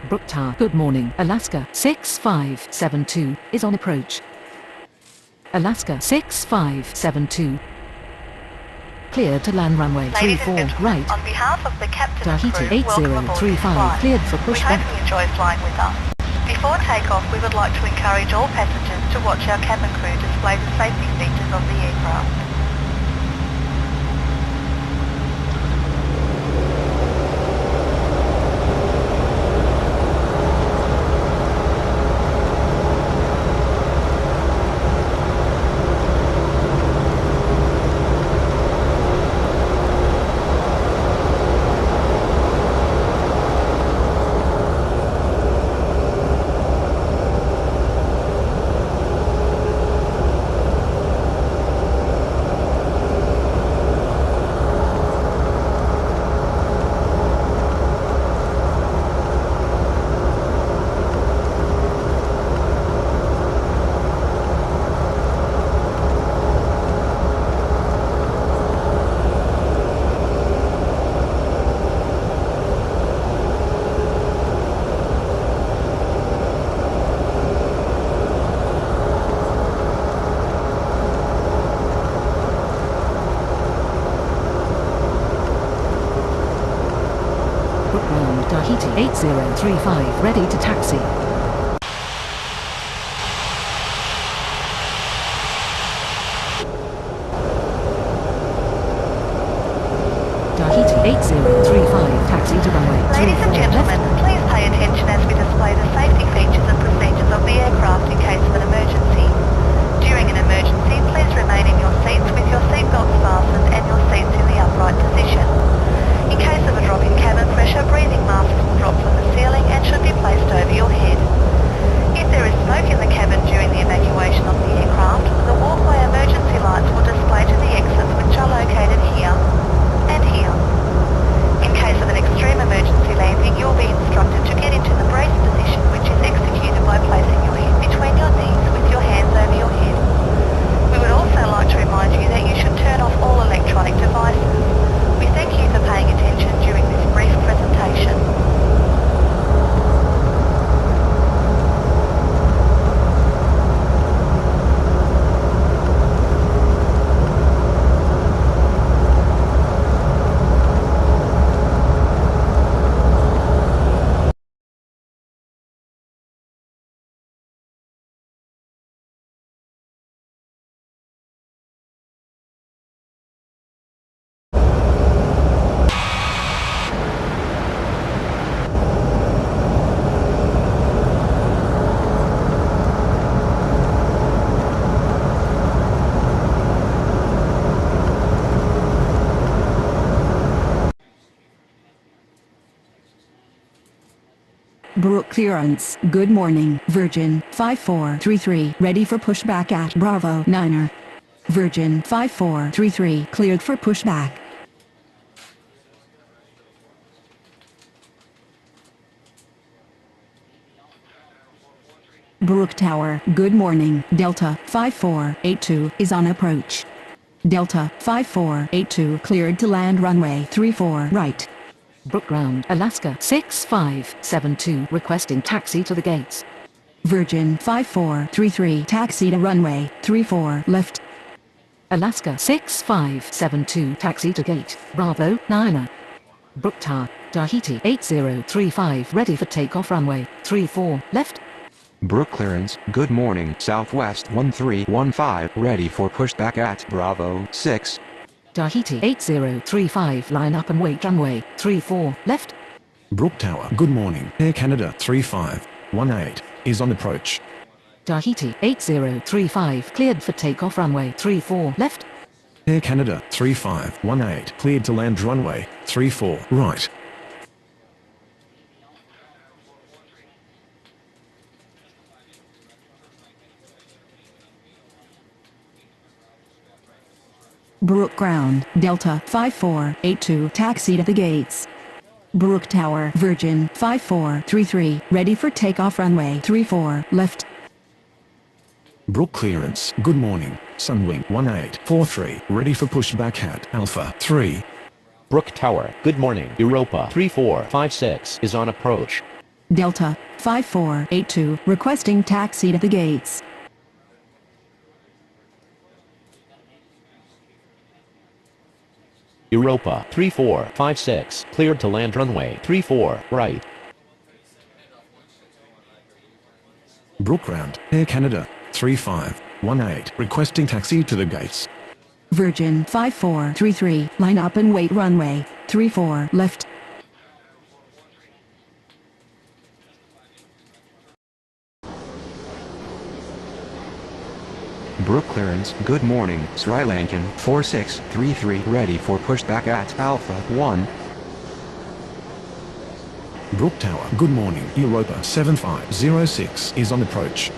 Brook Tower, good morning. Alaska 6572 is on approach. Alaska 6572. Cleared to land runway 34 right. On behalf of the captain and Tahiti crew, welcome aboard this 8035 flight. cleared for We hope pushback. you enjoy flying with us. Before takeoff, we would like to encourage all passengers to watch our cabin crew display the safety features of the aircraft. Tahiti 8035 ready to taxi. Tahiti 8035 taxi to runway 34 Ladies and gentlemen, left. please pay attention as we display the safety features and procedures of the aircraft in case of an emergency. During an emergency, please remain in your seats with your seatbelts fastened and your seats in the upright position. In case of a drop in cabin pressure, breathing masks will drop from the ceiling and should be placed over your head. If there is smoke in the cabin during the evacuation of the aircraft, the walkway emergency lights will display to the exits which are located here and here. In case of an extreme emergency landing, you will be instructed to get into the brace position, which is executed by placing your head between your knees with your hands over your head. We would also like to remind you that you should turn off all electronic devices. We thank you for paying attention during this brief presentation. Brook clearance, good morning, Virgin 5433, ready for pushback at Bravo 9er. Virgin 5433, cleared for pushback. Brook Tower, good morning, Delta 5482 is on approach. Delta 5482 cleared to land runway 34 right. Brook Ground, Alaska 6572 requesting taxi to the gates. Virgin 5433 taxi to runway 34 left. Alaska 6572 taxi to gate, Bravo 9er. Brook Tower, Tahiti 8035 ready for takeoff runway 34 left. Brook clearance, good morning, Southwest 1315 ready for pushback at Bravo 6. Tahiti 8035 line up and wait runway 34 left. Brook Tower, good morning, Air Canada 3518 is on approach. Tahiti 8035 cleared for takeoff runway 34 left. Air Canada 3518 cleared to land runway 34 right. Brook Ground, Delta 5482 taxi to the gates. Brook Tower, Virgin 5433 ready for takeoff runway 34 left. Brook clearance, good morning, Sunwing 1843 ready for pushback at Alpha 3. Brook Tower, good morning, Europa 3456 is on approach. Delta 5482 requesting taxi to the gates. Europa 3456 cleared to land runway 34 right. Brookground, Air Canada, 3518 requesting taxi to the gates. Virgin 5433 line up and wait runway 34 left. Brook clearance, good morning, Sri Lankan 4633 ready for pushback at Alpha 1. Brook Tower, good morning, Europa 7506 is on approach.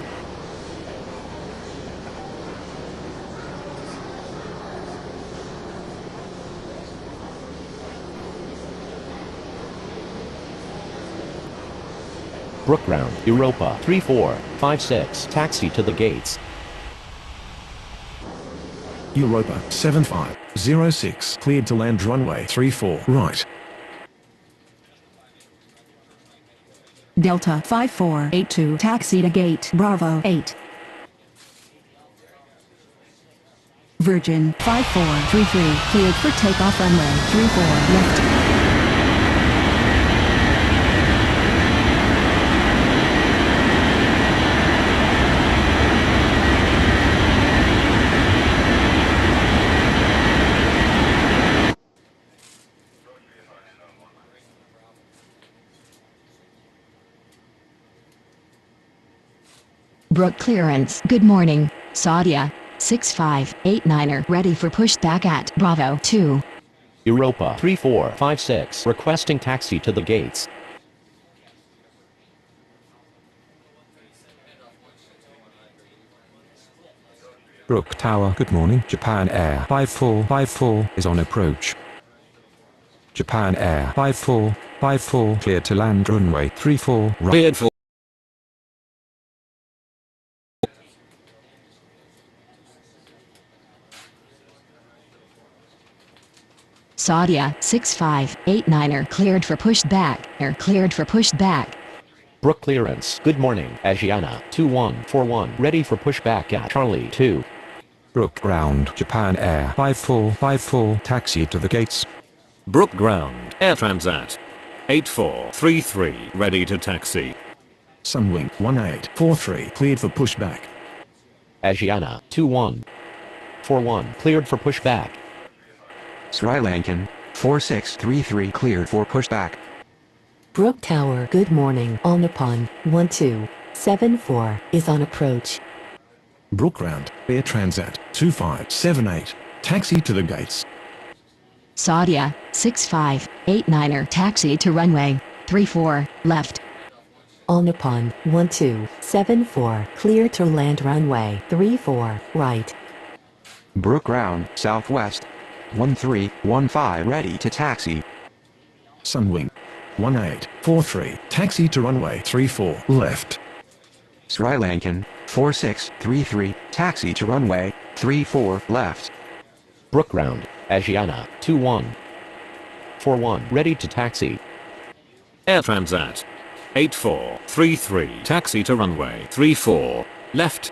Brookground, Europa 3456 taxi to the gates. Europa 7506 cleared to land runway 34 right. Delta 5482 taxi to gate Bravo 8. Virgin 5433 cleared for takeoff runway 34 left. Brook clearance, good morning, Saudia 6589er ready for pushback at Bravo 2. Europa 3456 requesting taxi to the gates. Brook Tower, good morning, Japan Air 5454 is on approach. Japan Air 5454 cleared to land runway 34 right. Cleared for Saudia 6589er cleared for pushback, cleared for pushback. Brook clearance, good morning, Asiana 2141 ready for pushback at Charlie 2. Brook ground, Japan Air 5454 taxi to the gates. Brook Ground, Air Transat 8433 ready to taxi. Sunwing 1843 cleared for pushback. Asiana 2141 cleared for pushback. Sri Lankan 4633 cleared for pushback. Brook Tower, good morning, All Nippon 1274 is on approach. Brookground, Air Transat 2578 taxi to the gates. Saudia 6589er taxi to runway 34 left. All Nippon 1274 clear to land runway 34 right. Brook ground, Southwest 1315 ready to taxi. Sunwing 1843 taxi to runway 34 left. Sri Lankan 4633 taxi to runway 34 left. Brookground, Asiana 2141 ready to taxi. Air Transat 8433 taxi to runway 34 left.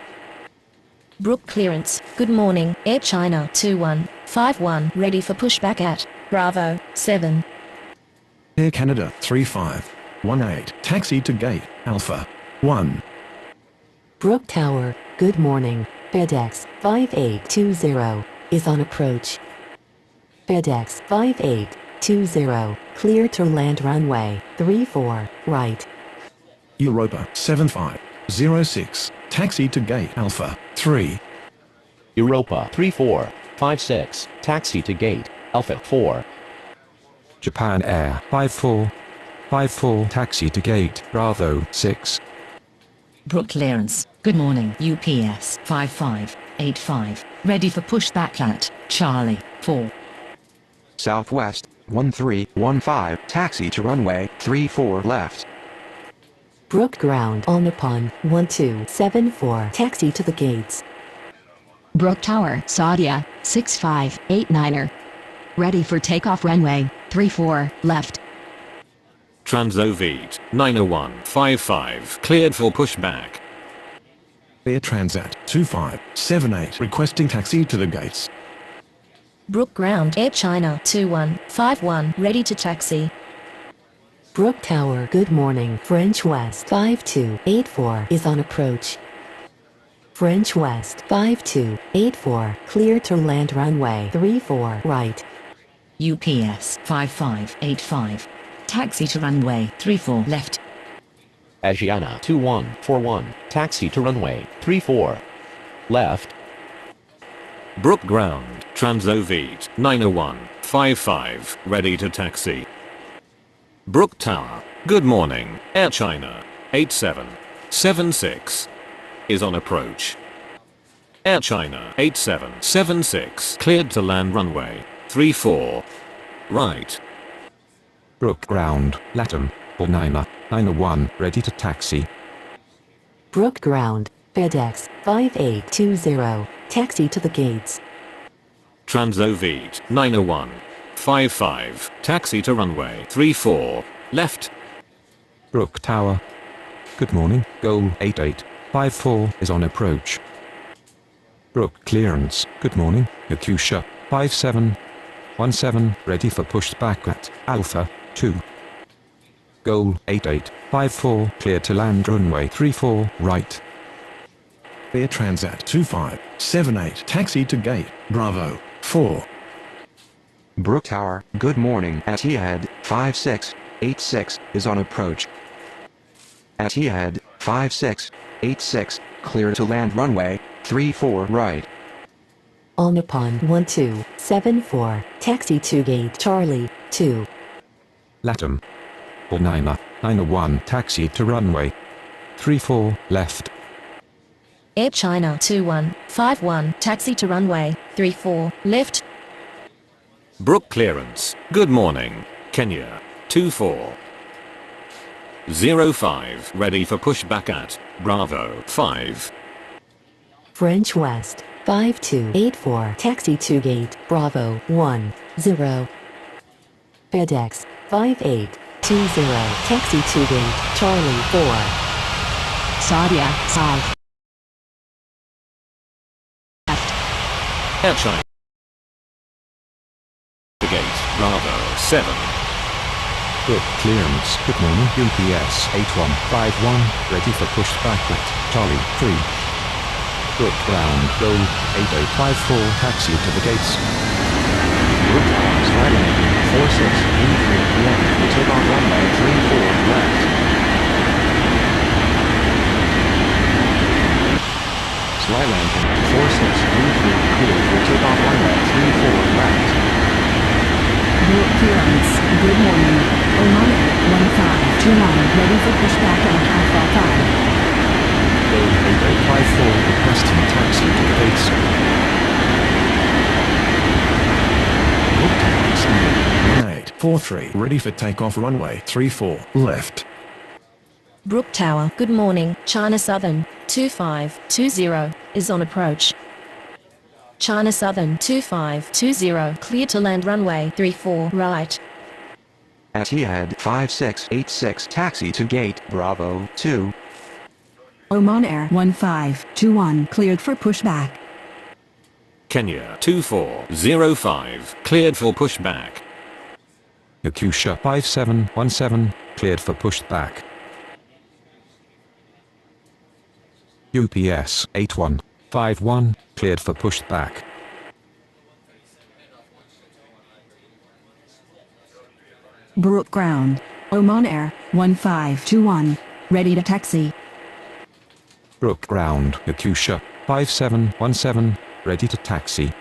Brook clearance, good morning, Air China 2151 ready for pushback at Bravo 7. Air Canada 3518 taxi to gate Alpha 1. Brook Tower, good morning, FedEx 5820 is on approach. FedEx 5820 clear to land runway 34 right. Europa 7506 taxi to gate Alpha 3. Europa 3456 taxi to gate Alpha 4. Japan Air 5454 taxi to gate Bravo 6. Brook clearance, good morning, UPS 5585 ready for pushback at Charlie 4. Southwest 1315 taxi to runway 34 left. Brook Ground, All Nippon 1274 taxi to the gates. Brook Tower, Saudia 6589er ready for takeoff runway 34 left. Transovete 90155 cleared for pushback. Air Transat 2578 requesting taxi to the gates. Brook Ground Air China 2151 ready to taxi. Brook Tower, good morning. French West 5284 is on approach. French West 5284, clear to land runway 34 right. UPS 5585. Taxi to runway 34 left. Asiana 2141, taxi to runway 34. Left. Brook Ground, Transovete 90155 ready to taxi. Brook Tower, good morning, Air China 8776 is on approach. Air China 8776 cleared to land runway 34 right. Brook Ground, Latam, Bornina, 901, ready to taxi. Brook Ground, FedEx 5820, taxi to the gates. Transovete 90155 taxi to runway 34 left. Brook Tower. Good morning, Goal 8854 is on approach. Brook Clearance, good morning, Yakusha 5717 ready for pushback at Alpha 2. Goal 8854 clear to land runway 34 right. Air Transat 2578 taxi to gate Bravo 4. Brook Tower, good morning. Etihad 5686 is on approach. Etihad 5686 clear to land runway 34 right. All Nippon 1274, taxi to gate Charlie 2. Latam. Bornina, 901 taxi to runway 34 left. Air China 2151 taxi to runway 34 left. Brook Clearance, good morning, Kenya 2405 ready for pushback at Bravo 5. French West 5284, taxi to gate Bravo 10. FedEx 5820, taxi to gate Charlie 4. Sadia, south. Air China. The gate, Bravo 7. Brook Clearance, good morning, UPS 8151 ready for pushback at Charlie 3. Brook Ground, Goal 8854 taxi to the gates. Brook Tower, sliding 4631 will take on runway 34 left. Skylanding 4633 clear will take off runway 34 left. Brook Clearance, good morning. Oman 1521 ready for pushback at Alpha 5. Goal 8854 requesting taxi to the gates. Brook Tower, Sunday 1843 ready for takeoff runway 34 left. Brook Tower, good morning, China Southern 2520 is on approach. China Southern 2520 clear to land runway 34 right. Etihad 5686 taxi to gate Bravo 2. Oman Air 1521 cleared for pushback. Kenya 2405 cleared for pushback. Yakusha 5717 cleared for pushback. UPS 8151 cleared for pushback. Brook Ground, Oman Air 1521 ready to taxi. Brook Ground, Yakusha 5717 ready to taxi.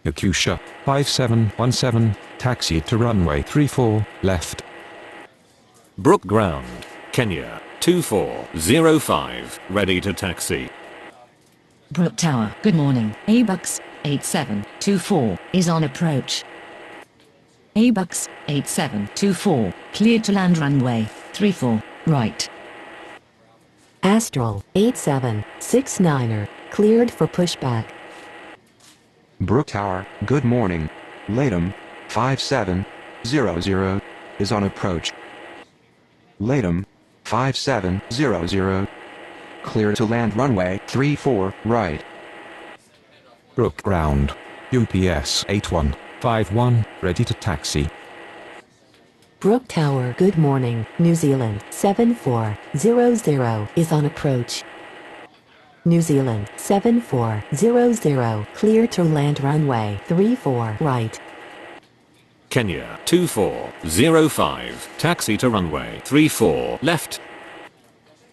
Yakusha 5717 taxi to runway 34 left. Brook Ground, Kenya 2405 ready to taxi. Brook Tower, good morning. ABUX 8724 is on approach. ABUX 8724 cleared to land runway 34 right. Astral 8769er, cleared for pushback. Brook Tower, good morning. Latam 5700 is on approach. Latham, 5700. Clear to land runway 34, right. Brook ground. UPS 8151, ready to taxi. Brook Tower good morning, New Zealand 7400 is on approach. New Zealand 7400 clear to land runway 34 right. Kenya 2405, taxi to runway 34 left.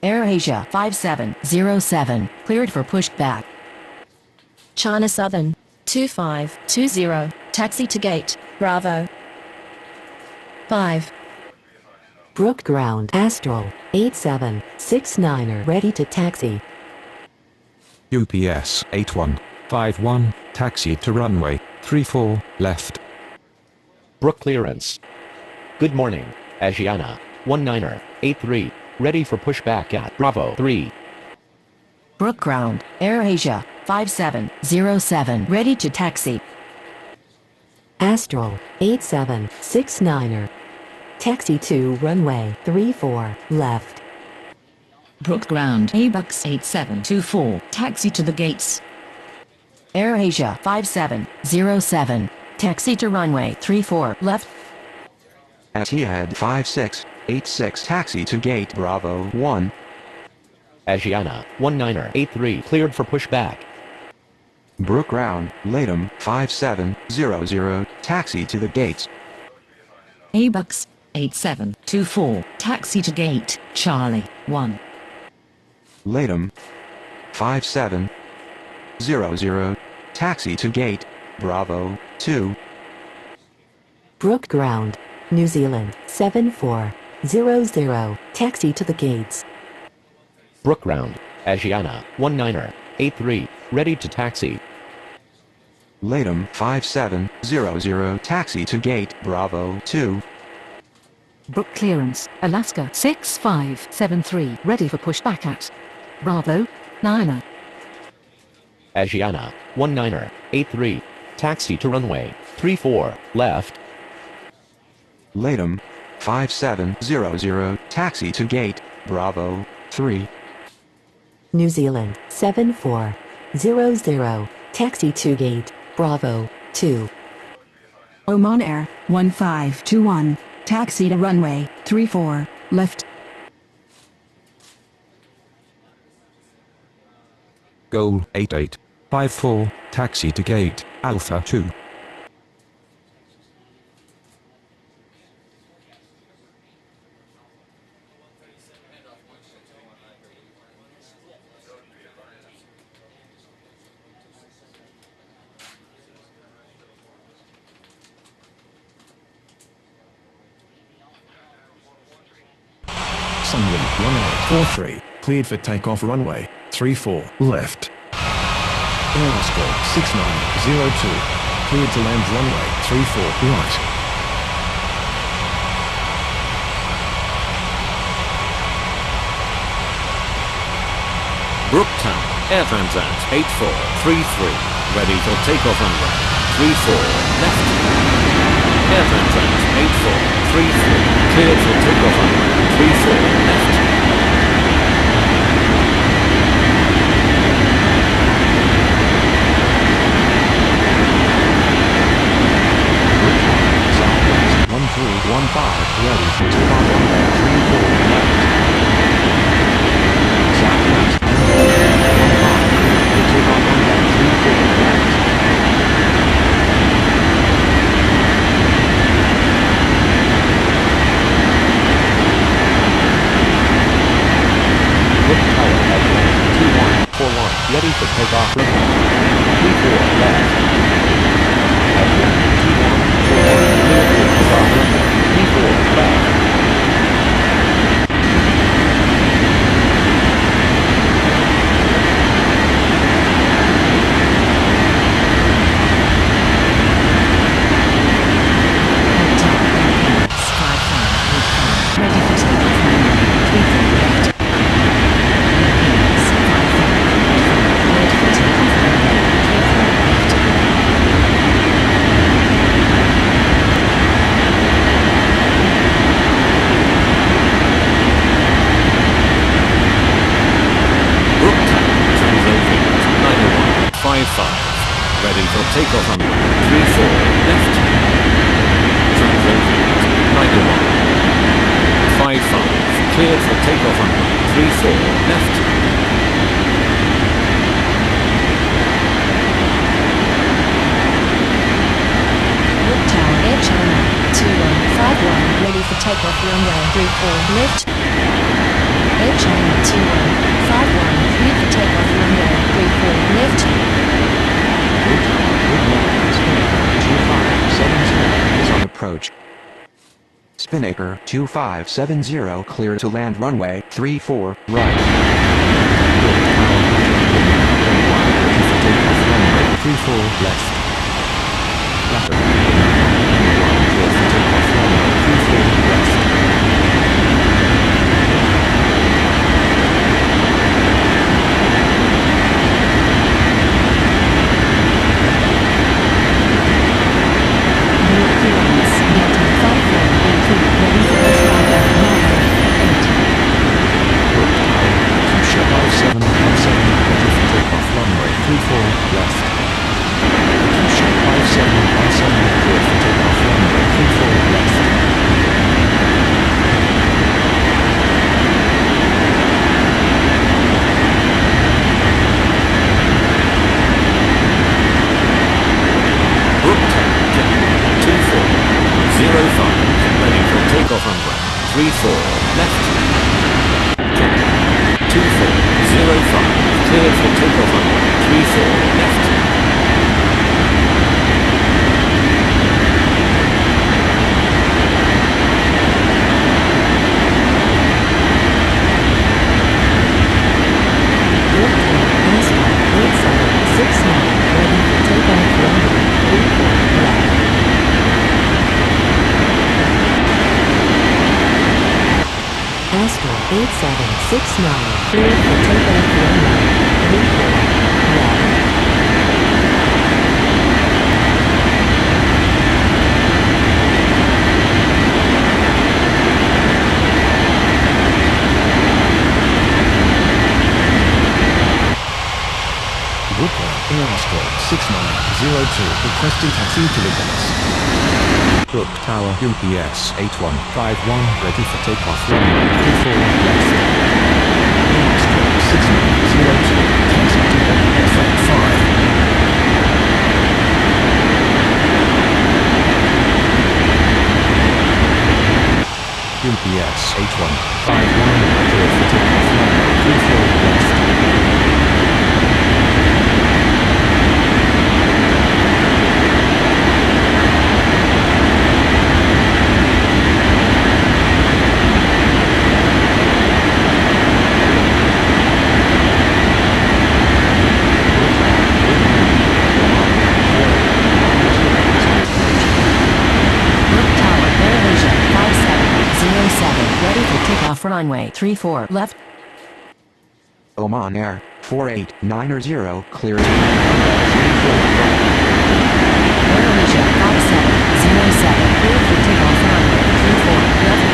AirAsia 5707, cleared for pushback. China Southern 2520, taxi to gate, Bravo 5. Brook ground Astral 8769 ready to taxi. UPS 8151, taxi to runway 34, left. Brook clearance. Good morning, Asiana 1983, ready for pushback at Bravo 3. Brook ground, AirAsia 5707, ready to taxi. Astral 8769 taxi to runway 34 left. Brook ground, ABUX 8724, taxi to the gates. AirAsia 5707, taxi to runway 34 left. Etihad 5686, taxi to gate Bravo 1. Asiana 1983, cleared for pushback. Brook ground, Latham 5700, taxi to the gates. ABUX 8724, taxi to gate, Charlie 1. Latham 5700, taxi to gate Bravo 2. Brook ground, New Zealand 7400 taxi to the gates. Brook ground, Asiana 1983, ready to taxi. Latham 5700, taxi to gate Bravo 2. Brook clearance, Alaska 6573, ready for pushback at Bravo 9. Asiana 1983, taxi to runway 34 left. Latham 5700, taxi to gate Bravo 3. New Zealand 7400 taxi to gate Bravo 2. Oman Air 1521, taxi to runway 34 left. Goal 8854, taxi to gate Alpha 2. Sunwind 1843, cleared for takeoff runway 34, left. Aeroscope 6902, cleared to land runway 34, right. Brooktown, Air Transat 8433, ready for takeoff runway 34 left. Air Transat 8433, cleared for takeoff runway 34 left. Southwest 1315, ready for takeoff runway 34 left. Southwest 1315, clear for takeoff runway 34 left. Brook Tower Headland 2141, ready for takeoff runway 34 left. Headland 2141, cleared for takeoff runway 34 left. 34 left. Brook Tower, Air China, 2151, ready for takeoff runway 34 left. Air China 2151, cleared for takeoff runway 34 left. Brook Tower, good morning. Spinnaker 2570 is on approach. Spinnaker 2570 clear to land runway 34 right. Brook Tower, ready for takeoff runway 34 left. Flatter. Clear for takeoff runway 34 west. Takeoff runway 34 left. 2405 cleared for takeoff runway 34 left. Astra 8769, cleared for takeoff runway 34 left. Air Oscar 6902 requesting taxi to the base. Brook Tower UPS 8151 ready for takeoff runway 34 left. Air Oscar 6902 taxi to the airframe 5. UPS 8151 clear for takeoff runway 34 left. Runway 34 left. Oman Air 4890 clear to land runway 34 right. AirAsia 5707 cleared for takeoff runway 34 left.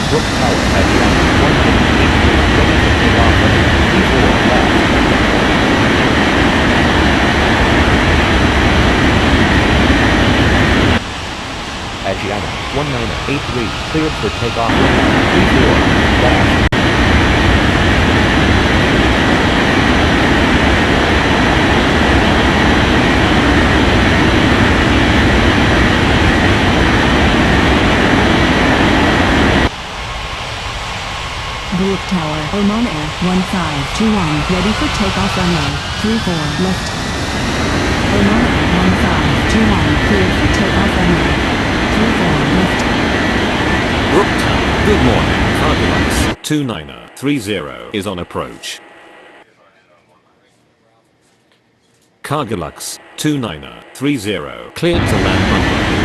Brook Tower at the 183 ready for takeoff runway 34 left. Asiana 1983 cleared for takeoff runway 34 left. Brook Tower, Oman Air 1521 ready for takeoff runway 34 left. Oman Air 1521 cleared for takeoff runway 34 left. Brook Tower, good morning. Cargolux 2930 is on approach. Cargolux 2930 cleared to land runway